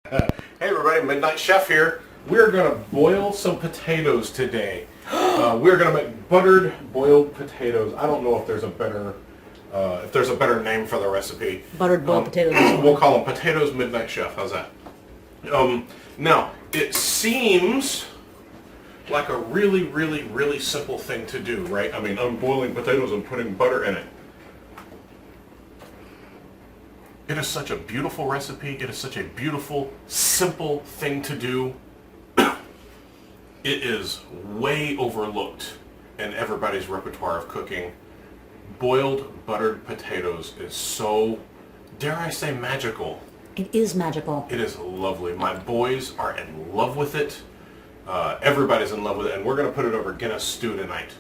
Hey everybody, Midnight Chef here. We're going to boil some potatoes today. We're going to make buttered boiled potatoes. I don't know if there's a better name for the recipe. Buttered boiled potatoes. We'll call them Potatoes Midnight Chef. How's that? Now, it seems like a really, really, really simple thing to do, right? I mean, I'm boiling potatoes and putting butter in it. It is such a beautiful recipe. It is such a beautiful, simple thing to do. It is way overlooked in everybody's repertoire of cooking. Boiled buttered potatoes is so, dare I say, magical. It is magical. It is lovely. My boys are in love with it. Everybody's in love with it, and we're going to put it over Guinness stew tonight.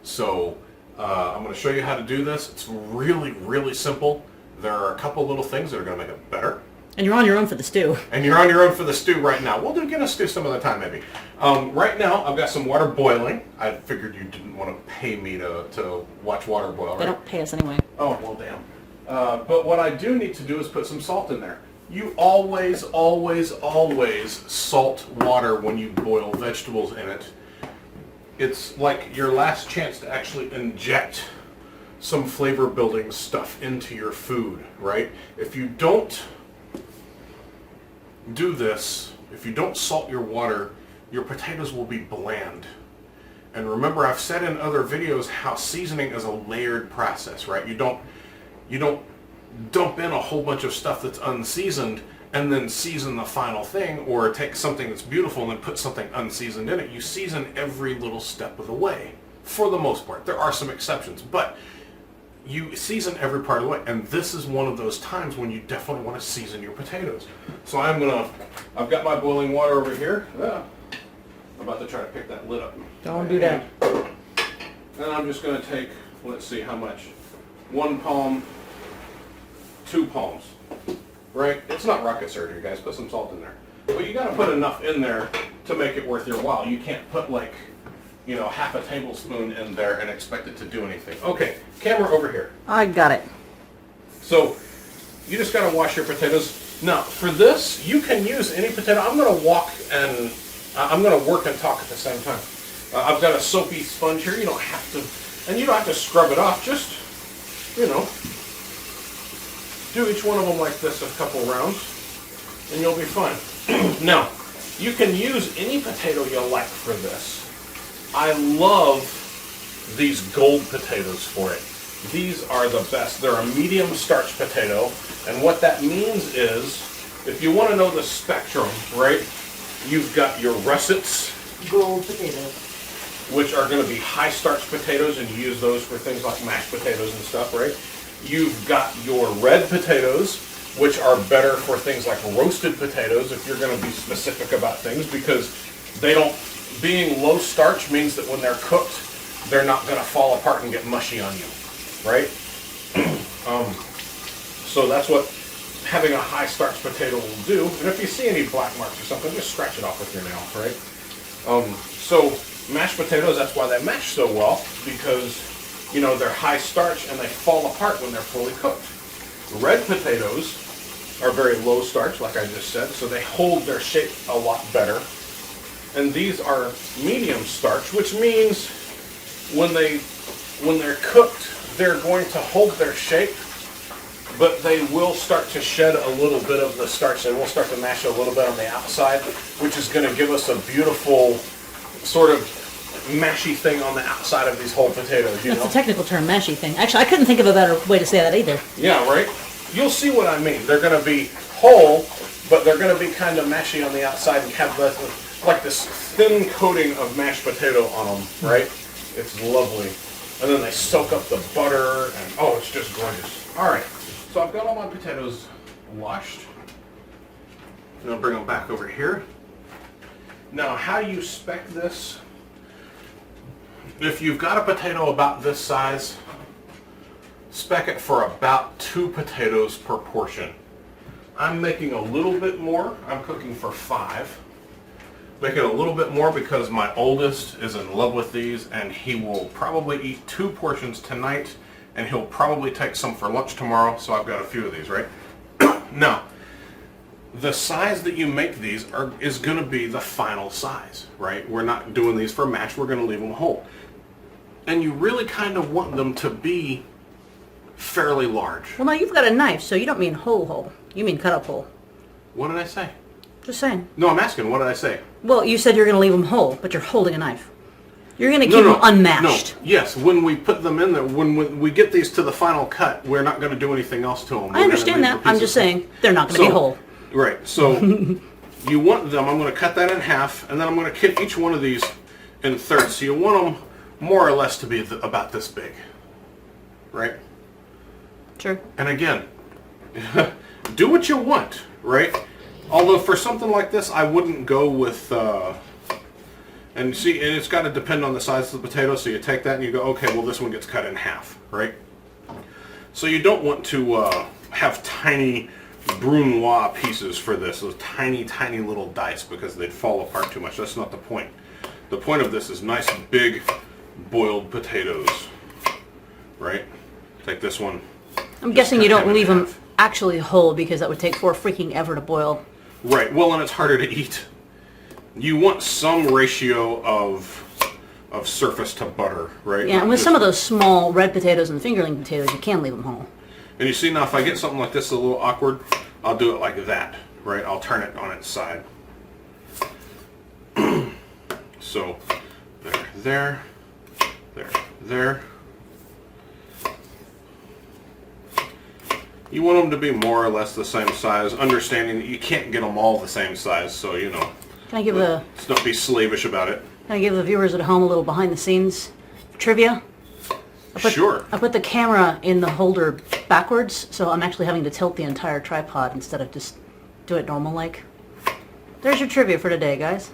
So I'm going to show you how to do this. It's really, really simple. There are a couple little things that are going to make it better. And you're on your own for the stew. And you're on your own for the stew right now. We'll do Guinness stew some other time, maybe. Right now, I've got some water boiling. I figured you didn't want to pay me to watch water boil, right? They don't pay us anyway. Oh, well, damn. But what I do need to do is put some salt in there. You always, always, always salt water when you boil vegetables in it. It's like your last chance to actually inject some flavor building stuff into your food, right? If you don't do this, if you don't salt your water, your potatoes will be bland. And remember, I've said in other videos how seasoning is a layered process, right? You don't dump in a whole bunch of stuff that's unseasoned and then season the final thing, or take something that's beautiful and then put something unseasoned in it. You season every little step of the way, for the most part. There are some exceptions, but you season every part of the way, and this is one of those times when you definitely want to season your potatoes. So I've got my boiling water over here. I'm about to try to pick that lid up. Don't do that. And I'm just going to take, let's see how much, 1 palm, 2 palms, right? It's not rocket surgery, guys. Put some salt in there. But you got to put enough in there to make it worth your while. You can't put like, half a tablespoon in there and expect it to do anything. Okay, camera over here. I got it. So you just got to wash your potatoes. Now for this, you can use any potato. I'm going to walk and I'm going to work and talk at the same time. I've got a soapy sponge here. You don't have to, and you don't have to scrub it off. Just, do each one of them like this a couple rounds, and you'll be fine. Now, you can use any potato you like for this. I love these gold potatoes for it. These are the best. They're a medium starch potato, and what that means is, if you want to know the spectrum, right, you've got your russets, Gold potatoes, which are going to be high starch potatoes, and you use those for things like mashed potatoes and stuff, right? You've got your red potatoes, which are better for things like roasted potatoes, if you're going to be specific about things, because being low starch means that when they're cooked, they're not going to fall apart and get mushy on you, right? So that's what having a high starch potato will do. And if you see any black marks or something, just scratch it off with your nail, right? So mashed potatoes, that's why they mash so well, because they're high starch and they fall apart when they're fully cooked. Red potatoes are very low starch, like I just said, so they hold their shape a lot better. And these are medium starch, which means when they're cooked, they're going to hold their shape, but they will start to shed a little bit of the starch. They will start to mash a little bit on the outside, which is going to give us a beautiful sort of mashy thing on the outside of these whole potatoes. That's the technical term, mashy thing. Actually, I couldn't think of a better way to say that either. Yeah, right? You'll see what I mean. They're going to be whole, but they're going to be kind of mashy on the outside and have like this thin coating of mashed potato on them, right? It's lovely. And then they soak up the butter, and oh, it's just gorgeous. All right, so I've got all my potatoes washed. And I'll bring them back over here. Now, how you spec this? If you've got a potato about this size, spec it for about 2 potatoes per portion. I'm making a little bit more. I'm cooking for 5. Make it a little bit more because my oldest is in love with these, and he will probably eat 2 portions tonight, and he'll probably take some for lunch tomorrow, so I've got a few of these, right? Now, the size that you make these is going to be the final size, right? We're not doing these for mash. We're going to leave them whole. And you really kind of want them to be fairly large. Well, now you've got a knife, so you don't mean whole. You mean cut up whole. What did I say? Just saying. No, I'm asking, what did I say? Well, you said you're going to leave them whole, but you're holding a knife. You're going to keep them unmashed. No, yes, when we put them in there, when we get these to the final cut, we're not going to do anything else to them. I understand that. I'm just saying they're not going to be whole. Right, so you want them, I'm going to cut that in half, and then I'm going to cut each one of these in thirds. So you want them more or less to be about this big, right? Sure. And again, do what you want, right? Although for something like this, I wouldn't go with, and see, and it's got to depend on the size of the potato, so you take that and you go, okay, well this one gets cut in half, right? So you don't want to have tiny brunoise pieces for this, those tiny, tiny little dice, because they'd fall apart too much. That's not the point. The point of this is nice, big, boiled potatoes, right? Take this one. I'm guessing you don't leave them actually whole, because that would take freaking ever to boil. Right, well, and it's harder to eat. You want some ratio of surface to butter, right? Yeah, and with some of those small red potatoes and fingerling potatoes, you can leave them whole. And you see now, if I get something like this a little awkward, I'll do it like that, right? I'll turn it on its side. So, there. You want them to be more or less the same size, understanding that you can't get them all the same size, so, you know. Can I give let's not be slavish about it. Can I give the viewers at home a little behind the scenes trivia? Sure. I put the camera in the holder backwards, so I'm actually having to tilt the entire tripod instead of just do it normal like. There's your trivia for today, guys.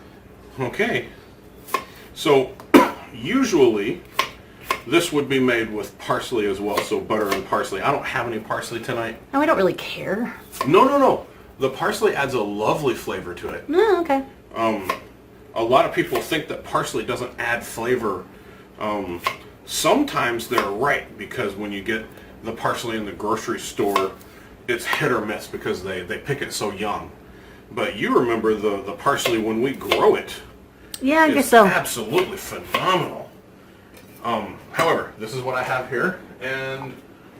Okay. So, usually, this would be made with parsley as well, so butter and parsley. I don't have any parsley tonight. No, we don't really care. No. The parsley adds a lovely flavor to it. No, okay. A lot of people think that parsley doesn't add flavor. Sometimes they're right, because when you get the parsley in the grocery store, it's hit or miss because they pick it so young. But you remember the parsley when we grow it. Yeah, I guess so. Absolutely phenomenal. However, this is what I have here, and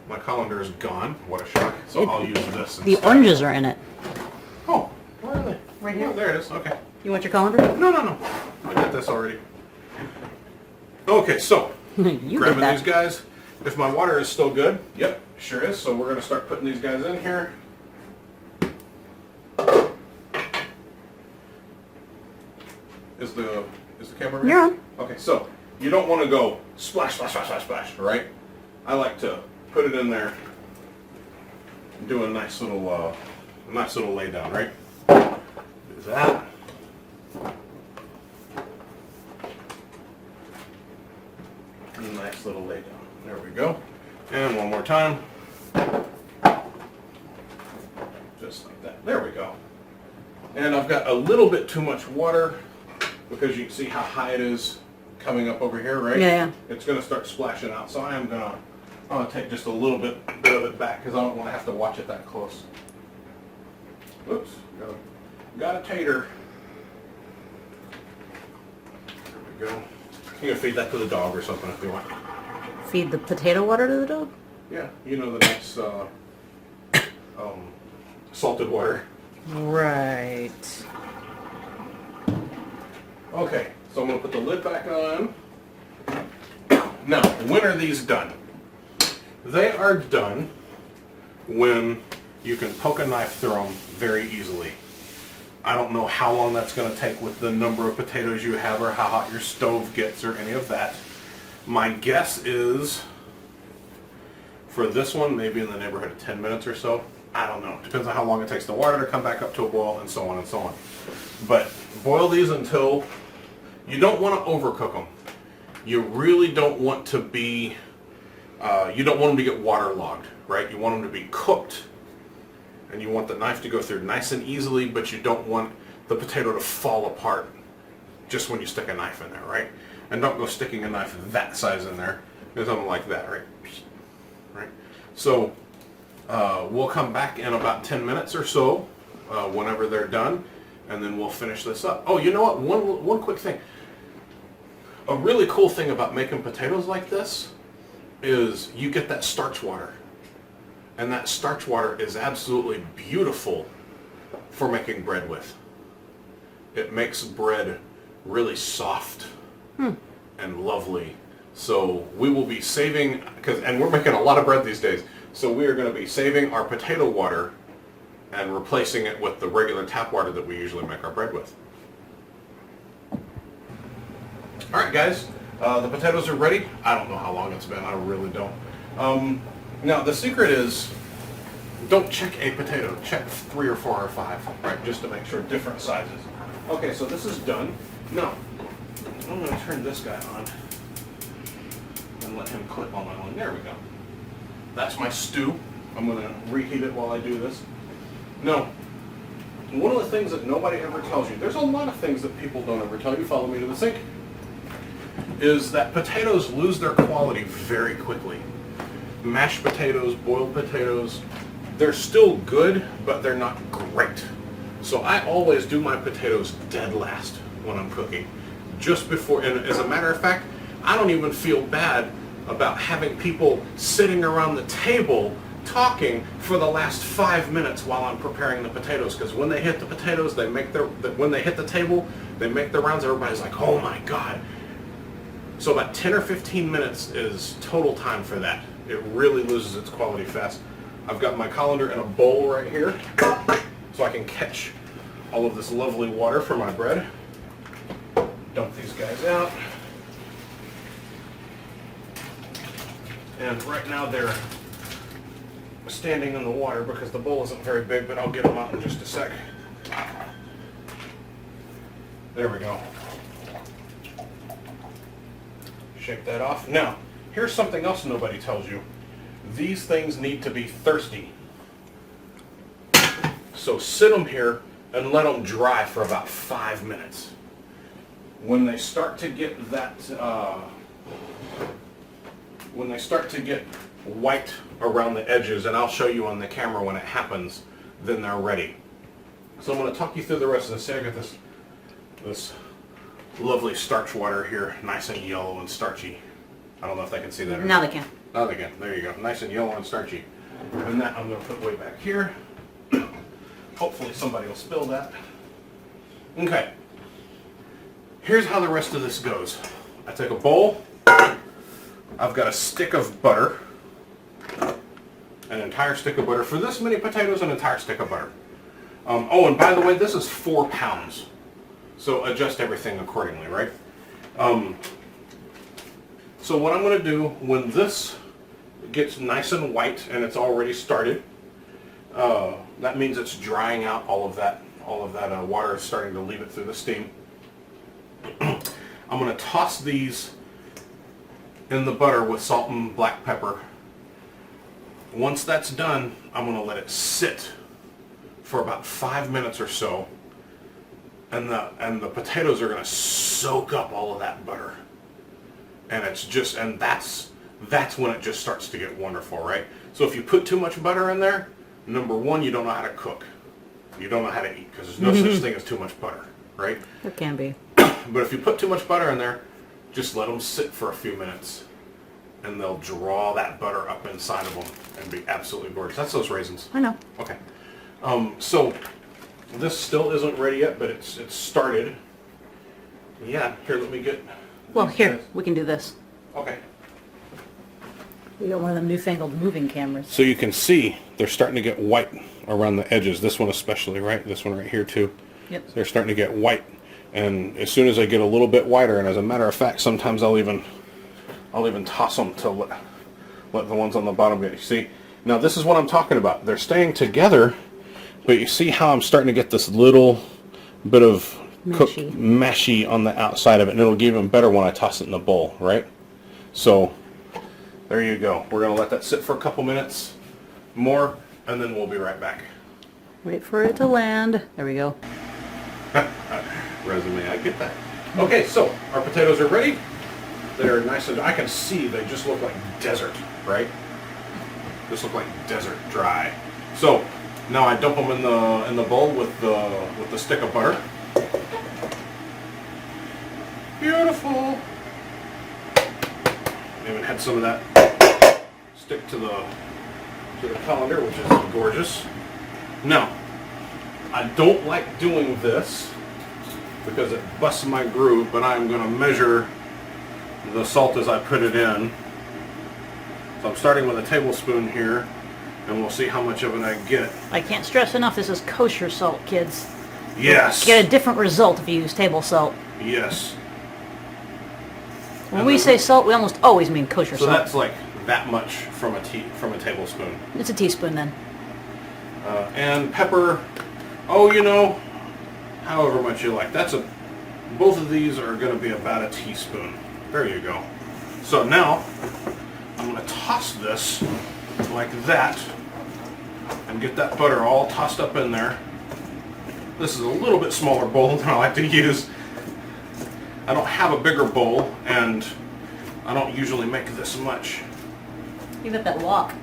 my colander is gone. What a shock. So I'll use this instead. The oranges are in it. Oh, where are they? Right here. Oh, there it is. Okay. You want your colander? No. I got this already. Okay, so You grabbing did these that. guys. If my water is still good, yep, sure is. So we're going to start putting these guys in here. Is the camera ready? You're on. Okay, so you don't want to go splash, splash, splash, splash, splash, right? I like to put it in there and do a nice little lay down, right? Do that. Nice little lay down. There we go. And one more time. Just like that. There we go. And I've got a little bit too much water, because you can see how high it is coming up over here, right? Yeah. It's going to start splashing out. So I'm going to take just a little bit of it back, because I don't want to have to watch it that close. Oops. Got a tater. There we go. You can feed that to the dog or something if you want. Feed the potato water to the dog? Yeah, you know, the nice salted water. Right. Okay, so I'm going to put the lid back on. Now, when are these done? They are done when you can poke a knife through them very easily. I don't know how long that's going to take with the number of potatoes you have, or how hot your stove gets, or any of that. My guess is, for this one, maybe in the neighborhood of 10 minutes or so. I don't know. Depends on how long it takes the water to come back up to a boil, and so on and so on. But boil these until, you don't want to overcook them. You really don't want to be, you don't want them to get waterlogged, right? You want them to be cooked, and you want the knife to go through nice and easily, but you don't want the potato to fall apart just when you stick a knife in there, right? And don't go sticking a knife that size in there, or something like that, right? Right. So we'll come back in about 10 minutes or so whenever they're done, and then we'll finish this up. Oh, you know what? One quick thing. A really cool thing about making potatoes like this is you get that starch water. And that starch water is absolutely beautiful for making bread with. It makes bread really soft and lovely. So we will be saving, and we're making a lot of bread these days, so we are going to be saving our potato water and replacing it with the regular tap water that we usually make our bread with. Alright guys, the potatoes are ready. I don't know how long it's been, I really don't. Now the secret is, don't check a potato, check 3 or 4 or 5, right, just to make sure, different sizes. Okay, so this is done. Now, I'm going to turn this guy on and let him clip on my line. There we go. That's my stew. I'm going to reheat it while I do this. Now, one of the things that nobody ever tells you, there's a lot of things that people don't ever tell you, follow me to the sink, is that potatoes lose their quality very quickly. Mashed potatoes, boiled potatoes, they're still good, but they're not great. So I always do my potatoes dead last when I'm cooking. Just before, and as a matter of fact, I don't even feel bad about having people sitting around the table talking for the last 5 minutes while I'm preparing the potatoes, because when they hit the potatoes, when they hit the table, they make their rounds, everybody's like, oh my God. So about 10 or 15 minutes is total time for that. It really loses its quality fast. I've got my colander in a bowl right here, so I can catch all of this lovely water for my bread. Dump these guys out. And right now they're standing in the water because the bowl isn't very big, but I'll get them out in just a sec. There we go. Shake that off. Now, here's something else nobody tells you. These things need to be thirsty. So sit them here and let them dry for about 5 minutes. When they start to get that, when they start to get white around the edges, and I'll show you on the camera when it happens, then they're ready. So I'm going to talk you through the rest of this. See, I got this lovely starch water here, nice and yellow and starchy. I don't know if they can see that or Now not. they can. Now they can. There you go. Nice and yellow and starchy. And that I'm going to put way back here. Hopefully somebody will spill that. Okay. Here's how the rest of this goes. I take a bowl. I've got a stick of butter. An entire stick of butter. For this many potatoes, an entire stick of butter. Oh, and by the way, this is 4 pounds. So adjust everything accordingly, right? So what I'm going to do when this gets nice and white and it's already started, that means it's drying out all of that water is starting to leave it through the steam. I'm going to toss these in the butter with salt and black pepper. Once that's done, I'm going to let it sit for about 5 minutes or so, and the potatoes are going to soak up all of that butter. And it's just, and that's when it just starts to get wonderful, right? So if you put too much butter in there, number one, you don't know how to cook. You don't know how to eat, because there's no such thing as too much butter, right? There can be. But if you put too much butter in there, just let them sit for a few minutes, and they'll draw that butter up inside of them and be absolutely gorgeous. That's those raisins. I know. Okay. So this still isn't ready yet, but it's started. Yeah, here, let me get... Well, these here, guys. we can do this. Okay. We got one of them newfangled moving cameras. So you can see they're starting to get white around the edges. This one especially, right? This one right here too. Yep. So they're starting to get white. And as soon as they get a little bit whiter, and as a matter of fact, sometimes I'll even toss them to let the ones on the bottom get. You see? Now this is what I'm talking about. They're staying together, but you see how I'm starting to get this little bit of cooked mashy on the outside of it, and it'll get even better when I toss it in the bowl, right? So there you go. We're going to let that sit for a couple minutes more, and then we'll be right back. Wait for it to land. There we go. Resume, I get that. Okay, so our potatoes are ready. They're nice and I can see they just look like desert, right? Just look like desert dry. So Now I dump them in the bowl with the stick of butter. Beautiful. Even had some of that stick to the colander, which is gorgeous. Now, I don't like doing this because it busts my groove, but I'm going to measure the salt as I put it in. So I'm starting with a tablespoon here, and we'll see how much of it I get. I can't stress enough, this is kosher salt, kids. Yes. You get a different result if you use table salt. Yes. When we say salt, we almost always mean kosher So salt. that's like that much from a tablespoon. It's a teaspoon then. And pepper, oh, you know, however much you like. Both of these are going to be about a teaspoon. There you go. So now I'm going to toss this like that and get that butter all tossed up in there. This is a little bit smaller bowl than I like to use. I don't have a bigger bowl, and I don't usually make this much. You got that wok.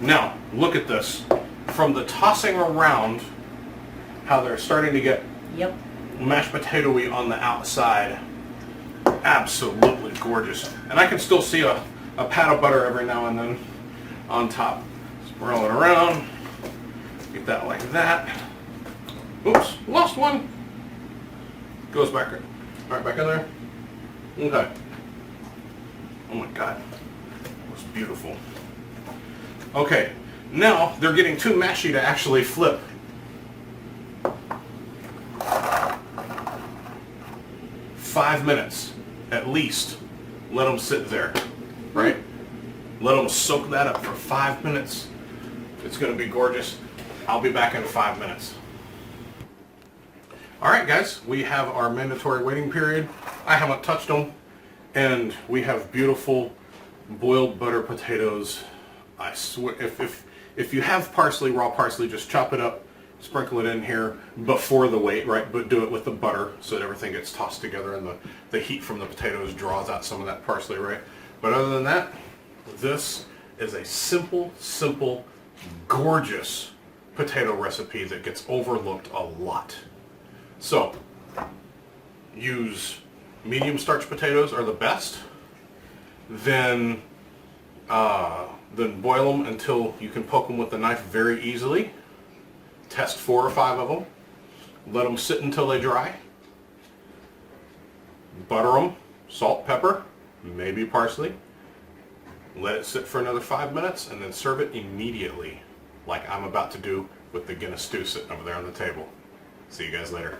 Now, look at this. From the tossing around, how they're starting to get Yep. mashed potato-y on the outside. Absolutely gorgeous. And I can still see a pat of butter every now and then on top. Swirl it around. Get that like that. Oops, lost one. Goes back right back in there. Okay. Oh my God. That was beautiful. Okay, now they're getting too mashy to actually flip. Five minutes, at least. Let them sit there, right? Let them soak that up for 5 minutes. It's going to be gorgeous. I'll be back in 5 minutes. All right, guys, we have our mandatory waiting period. I haven't touched them, and we have beautiful boiled butter potatoes. I swear, if you have parsley, raw parsley, just chop it up, sprinkle it in here before the wait, right? But do it with the butter so that everything gets tossed together and the heat from the potatoes draws out some of that parsley, right? But other than that, this is a simple, gorgeous potato recipe that gets overlooked a lot. So, use medium starch potatoes are the best. Then boil them until you can poke them with the knife very easily. Test 4 or 5 of them. Let them sit until they dry. Butter them, salt, pepper, maybe parsley. Let it sit for another 5 minutes and then serve it immediately, like I'm about to do with the Guinness stew sitting over there on the table. See you guys later.